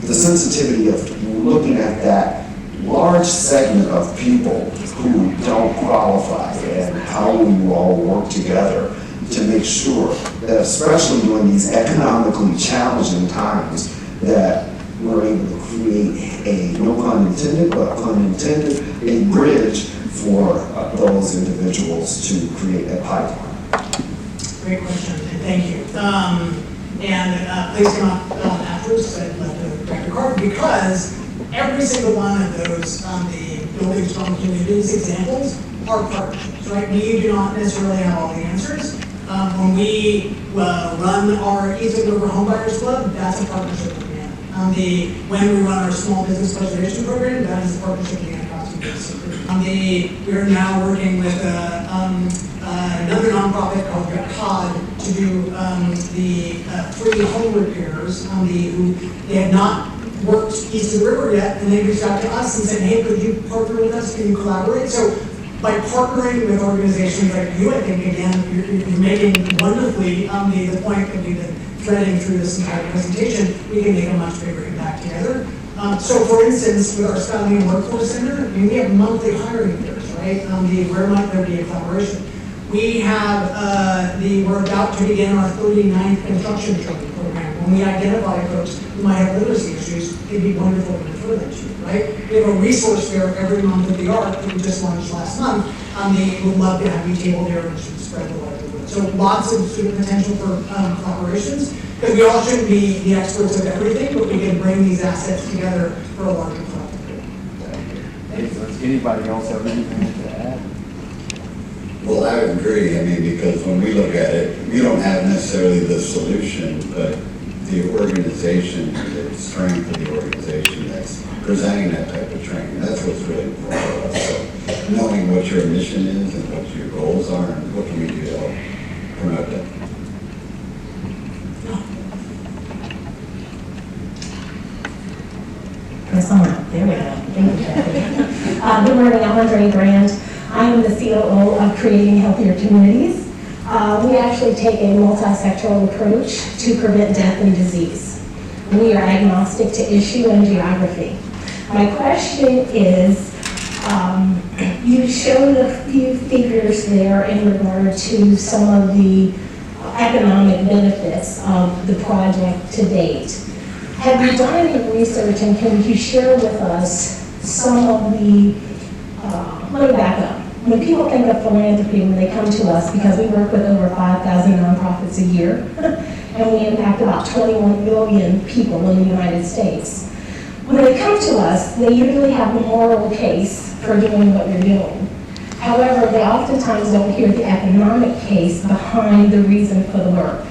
the sensitivity of looking at that large segment of people who don't qualify, and how will you all work together to make sure that, especially during these economically challenging times, that we're able to create a, no pun intended, but pun intended, a bridge for those individuals to create a pipeline. Great question, and thank you. Please come up afterwards, I'd love to grab your card, because every single one of those, the building strong communities examples are partnerships, right? We do not necessarily have all the answers. When we run our East of the River Homebuyers Club, that's a partnership with Vienna. When we run our Small Business Preservation Program, that is a partnership with Vienna. We are now working with another nonprofit called COD to do the free home repairs. They have not worked east of the river yet, and they reached out to us and said, hey, could you partner with us? Can you collaborate? So by partnering with organizations like you, I think, again, you're making wonderfully the point that we've been threading through this entire presentation, we can make a much bigger impact together. So for instance, with our Skyline Workforce Center, we have monthly hiring fairs, right? Where might there be a collaboration? We have, we're about to begin our 39th construction training program. When we identify folks who might have literacy issues, it'd be wonderful to refer them to, right? We have a resource fair every month at the ARC that we just launched last month. They would love to have you table there and should spread the word. So lots of sort of potential for collaborations, because we all shouldn't be the experts of everything, but we can bring these assets together for a larger project. Does anybody else have anything to add? Well, I agree. I mean, because when we look at it, we don't have necessarily the solution, but the organization, the strength of the organization that's presenting that type of training, that's what's really important for us. So knowing what your mission is and what your goals are and what can we do to help promote that. Andre Grant. I am the COO of Creating Healthier Communities. We actually take a multi-sectoral approach to prevent death and disease. We are agnostic to issue and geography. My question is, you showed a few figures there in regard to some of the economic benefits of the project to date. Have you done any research, and can you share with us some of the, let me back up. When people think of philanthropy, when they come to us, because we work with over 5,000 nonprofits a year, and we impact about 21 million people in the United States. When they come to us, they usually have a moral case for doing what you're doing. However, they oftentimes don't hear the economic case behind the reason for the work.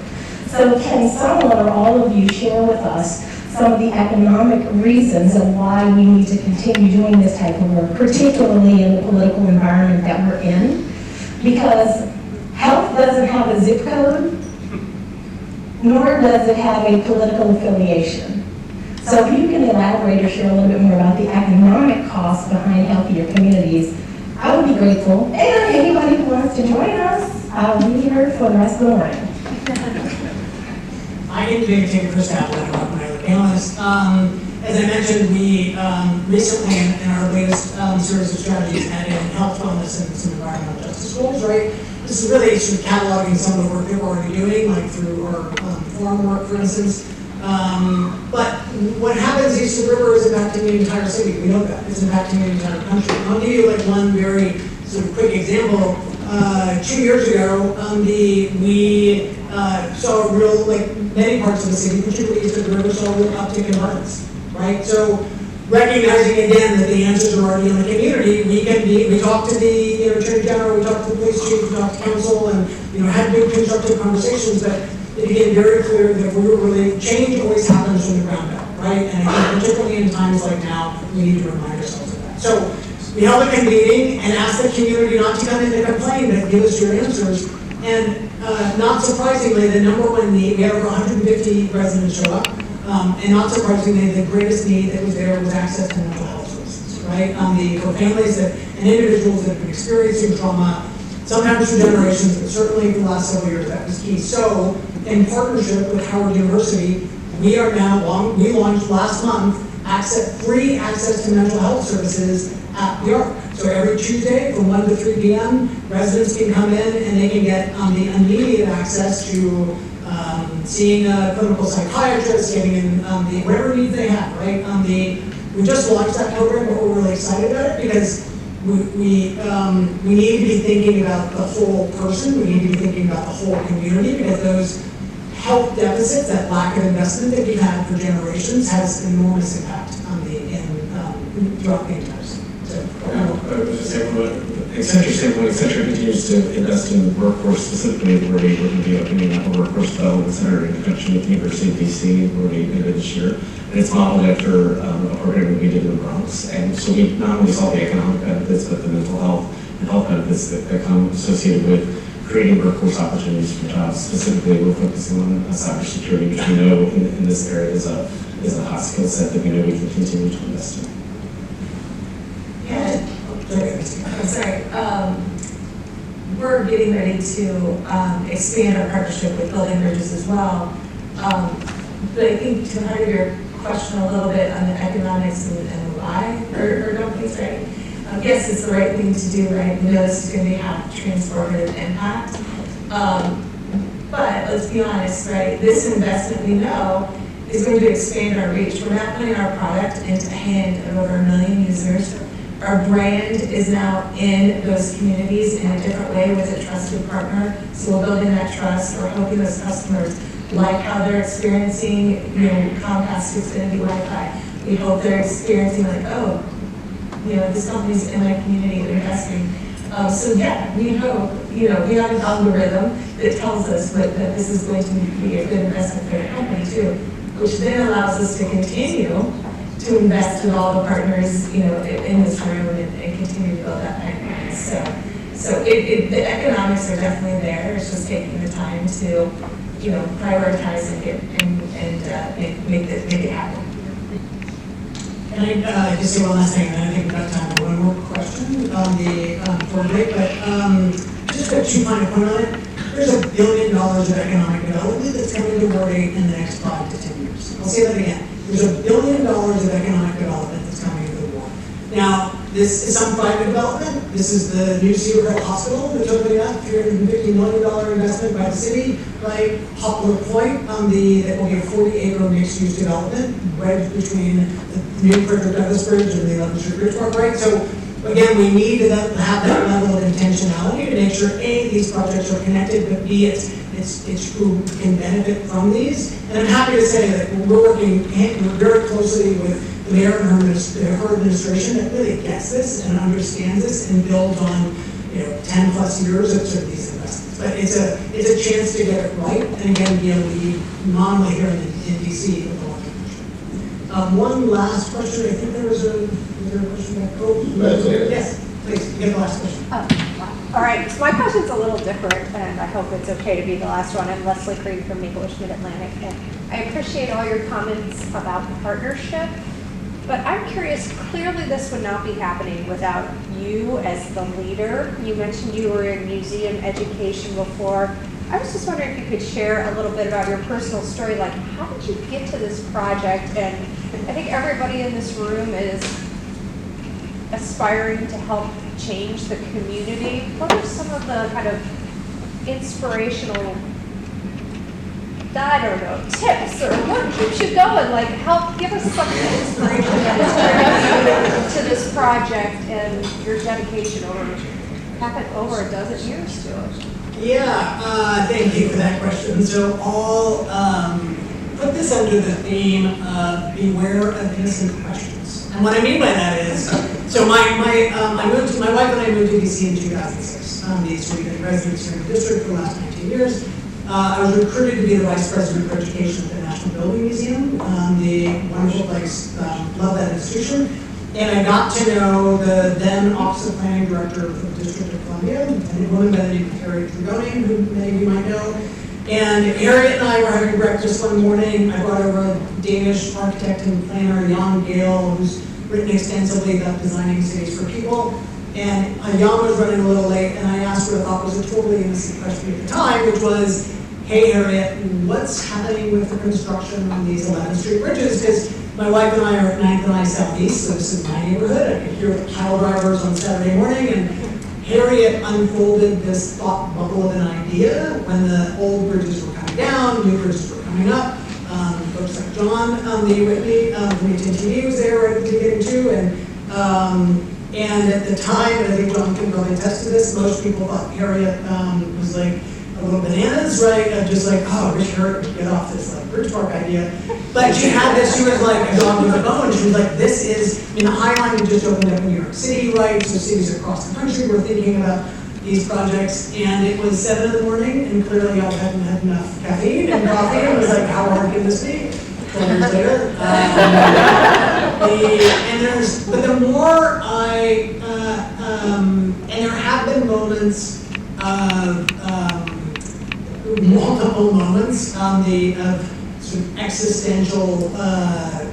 So can someone or all of you share with us some of the economic reasons of why we need to continue doing this type of work, particularly in the political environment that we're in? Because health doesn't have a zip code, nor does it have a political affiliation. So if you can elaborate or share a little bit more about the economic costs behind healthier communities, I would be grateful. And anybody who wants to join us, I'll be here for the rest of the morning. I can maybe take a first stab at that, my other panelists. As I mentioned, we recently, in our latest series of strategies, added in health, wellness, and some environmental justice goals, right? This is really sort of cataloging some of the work that we're already doing, like through our forum work, for instance. But what happens east of the river is impacting the entire city. We know that. It's impacting the entire country. I'll give you like one very sort of quick example. 2 years ago, we saw a real, like many parts of the city, particularly east of the river, saw a real uptick in violence, right? So recognizing again that the answers are already in the community, we talked to the Attorney General, we talked to the police chief, we talked to council, and had big constructive conversations, but it became very clear that we were really, change always happens from the ground up, right? And I think particularly in times like now, we need to remind ourselves of that. So we held a convening and asked the community not to come in and complain, but give us your answers. And not surprisingly, the number one need, we had over 150 residents show up, and not surprisingly, the greatest need that was there was access to mental health services, right? For families and individuals that have been experiencing trauma, sometimes for generations, but certainly for the last several years, that was key. So, in partnership with Howard University, we launched last month free access to mental health services at the Arc. So every Tuesday from 1 to 3 p.m., residents can come in and they can get the immediate access to seeing a clinical psychiatrist, getting in whatever needs they have, right? We just launched that program, but we're really excited about it because we need to be thinking about the whole person. We need to be thinking about the whole community because those health deficits, that lack of investment that we've had for generations, has enormous impact on throughout the entire city. So, I was just saying, from an Accenture standpoint, Accenture continues to invest in the workforce, specifically we're going to be opening up a workforce development center in conjunction with the University of D.C. We're going to this year. And it's modeled after a program that we did in the Bronx. And so we not only saw the economic benefits, but the mental health and health benefits that come associated with creating workforce opportunities for jobs. Specifically, we're focusing on cybersecurity, which we know in this area is a hot skill set that we know we can continue to invest in. I'm sorry. We're getting ready to expand our partnership with Building Bridges as well. But I think to part of your question a little bit on the economics and why or don't think right. Yes, it's the right thing to do, right? We know this is going to have transformative impact. But let's be honest, right? This investment we know is going to expand our reach. We're not putting our product into the hand of over 1 million users. Our brand is now in those communities in a different way with a trusted partner. So we're building that trust. We're hoping those customers like how they're experiencing, Comcast Xfinity Wi-Fi. We hope they're experiencing like, oh, this company's in my community, they're investing. So yeah, we hope, we have an algorithm that tells us that this is going to be a good investment for the company too, which then allows us to continue to invest with all the partners, in this room and continue to build that pipeline. So the economics are definitely there. It's just taking the time to, prioritize and make it happen. And I just say one last thing, and then I think we've got time for one more question on the board break, but just put 2 fine point on it. There's $1 billion of economic development that's coming to Wardy in the next 5 to 10 years. I'll say that again. There's $1 billion of economic development that's coming to the Ward. Now, this is some private development. This is the new Cedar Hill Hospital that's opening up, $350 million investment by the city, right? Poplar Point, that will be a 40-acre mixed-use development right between the new Frederick Douglass Bridge and the 11th Street Bridge Park, right? So again, we need to have that level of intentionality to make sure A, these projects are connected, but B, it's who can benefit from these. And I'm happy to say that we're working very closely with the mayor and her administration that really gets this and understands this and builds on 10 plus years of sort of these investments. But it's a chance to get it right and again be able to lead not only here in DC but the Washington. One last question. I think was there a question back? Oh, yes, please. You get the last question. All right, so my question's a little different, and I hope it's okay to be the last one. I'm Leslie Creed from Maple-ish Mid-Atlantic, and I appreciate all your comments about the partnership, but I'm curious, clearly this would not be happening without you as the leader. You mentioned you were in museum education before. I was just wondering if you could share a little bit about your personal story, like how did you get to this project? And I think everybody in this room is aspiring to help change the community. What are some of the kind of inspirational, I don't know, tips or what keeps you going? Like help give us some inspiration that is to this project and your dedication over a dozen years to it. Yeah, thank you for that question. So I'll put this under the theme of beware of innocent questions. And what I mean by that is, so my wife and I moved to DC in 2006. We've been residents here in the district for the last 19 years. I was recruited to be the vice president for education at the National Building Museum, the wonderful place. Love that institution. And I got to know the then Office of Planning Director for the District of Columbia, a woman by the name of Harriet Dragoni, who many of you might know. And Harriet and I were having breakfast one morning. I brought over a Danish architect and planner, Jan Gale, who's written extensively about designing cities for people. And Jan was running a little late, and I asked what I thought was a totally innocent question at the time, which was, hey Harriet, what's happening with the construction on these 11th Street bridges? Because my wife and I are at 9th and I Southeast, so this is my neighborhood. I could hear the pile drivers on Saturday morning, and Harriet unfolded this thought bubble of an idea when the old bridges were coming down, new bridges were coming up. Folks like John, the Whitney from AT&T was there right at the beginning too, and at the time, and I think John can probably attest to this, most people thought Harriet was like a little bananas, right? Just like, oh, Rich Harriet would get off this like bridge park idea. But she had this, she was like a dog with a bone. She was like, this is, I mean, the High Line had just opened up in New York City, right? So cities across the country were thinking about these projects, and it was 7 in the morning, and clearly I hadn't had enough caffeine and coffee. It was like, how hard can this be? 12 years later. But the more and there have been moments of, multiple moments of sort of existential, I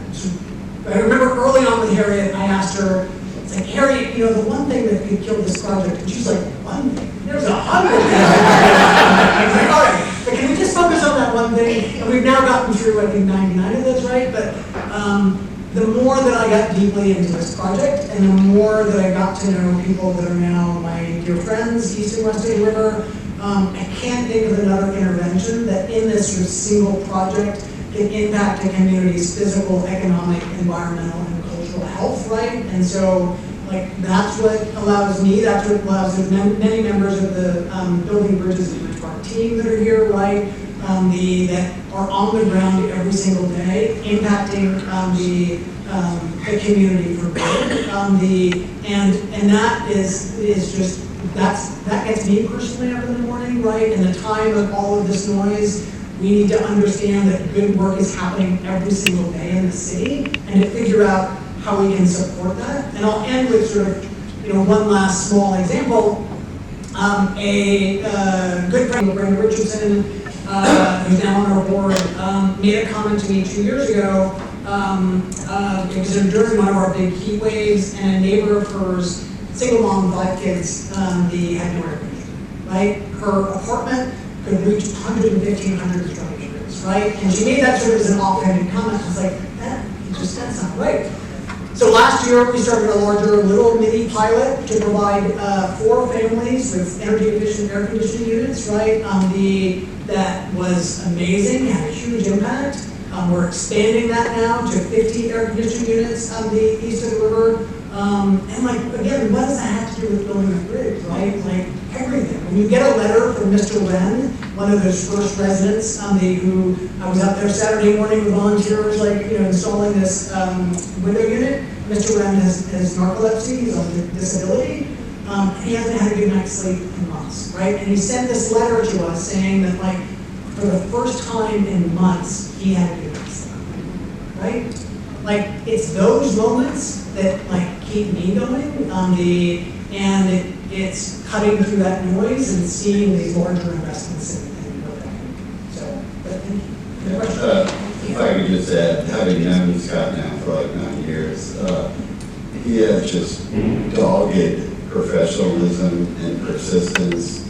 remember early on with Harriet, I asked her, it's like, Harriet, the one thing that could kill this project, and she's like, one thing? There's 100 things. I was like, all right, but can we just focus on that one thing? And we've now gotten through, I think, 99 of those, right? But the more that I got deeply into this project, and the more that I got to know people that are now my dear friends, East and West Bay River, I can't think of another intervention that in this sort of single project can impact a community's physical, economic, environmental, and cultural health, right? And so, like, that's what allows me, that's what allows many members of the Building Bridges and Bridge Park team that are here, right? That are on the ground every single day, impacting the community for good. And that is just, that gets me personally up in the morning, right? In the time of all of this noise, we need to understand that good work is happening every single day in the city, and to figure out how we can support that. And I'll end with sort of, one last small example. A good friend, Brenda Richardson, who's now on our board, made a comment to me 2 years ago because during one of our big heat waves, and a neighbor of hers, single mom, 5 kids, the had no air conditioning, right? Her apartment could reach 115, 120 degrees, right? And she made that sort of as an offhanded comment. I was like, that's not right. So last year, we started a larger little mini pilot to provide 4 families with energy efficient air conditioning units, right? That was amazing, had a huge impact. We're expanding that now to 50 air conditioning units on the east of the river. And like, again, what does that have to do with building a bridge, right? Like everything. When you get a letter from Mr. Wren, one of those first residents, who I was out there Saturday morning with volunteers, like, installing this window unit. Mr. Wren has narcolepsy, he's on a disability. He hasn't had a good night's sleep in months, right? And he sent this letter to us saying that, like, for the first time in months, he had a good night's sleep, right? Like, it's those moments that, like, keep me going, and it's cutting through that noise and seeing these larger investments in what that can do. So, but thank you. Good question. If I could just add, having known Scott now for like 9 years, he has just dogged professionalism and persistence.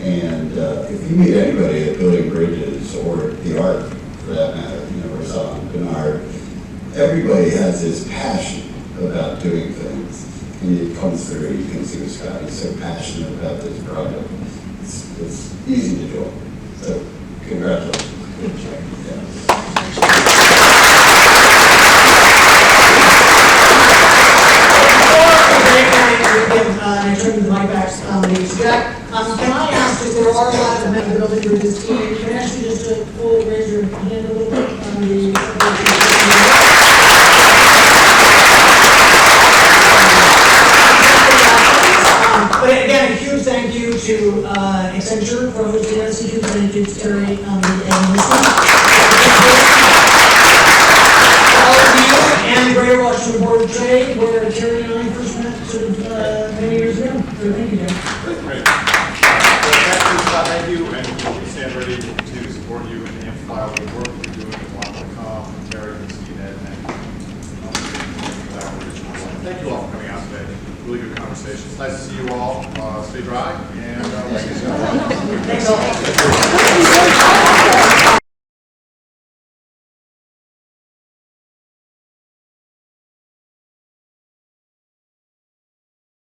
And if you meet anybody at building bridges or the art, for that matter, Rassan, Bernard, everybody has this passion about doing things. And it comes through, you can see Scott, he's so passionate about this project. It's easy to join. So, congratulations. In terms of the mic back, Jack, can I ask, if there are a lot of men building bridges team, can I ask you just to raise your hand a little bit on the. But again, a huge thank you to Accenture for hosting us, a huge thank you to Terry and all of you and the Greater Washington Board of Trade, where Terry and I first met sort of many years ago. So thank you, Jim. Great. Thank you, and we'll stand ready to support you and amplify all the work you're doing with One.com, and Terry and Steve and thank you all for coming out today. Really good conversation. It's nice to see you all. Stay dry, and we'll see you soon. Thanks all.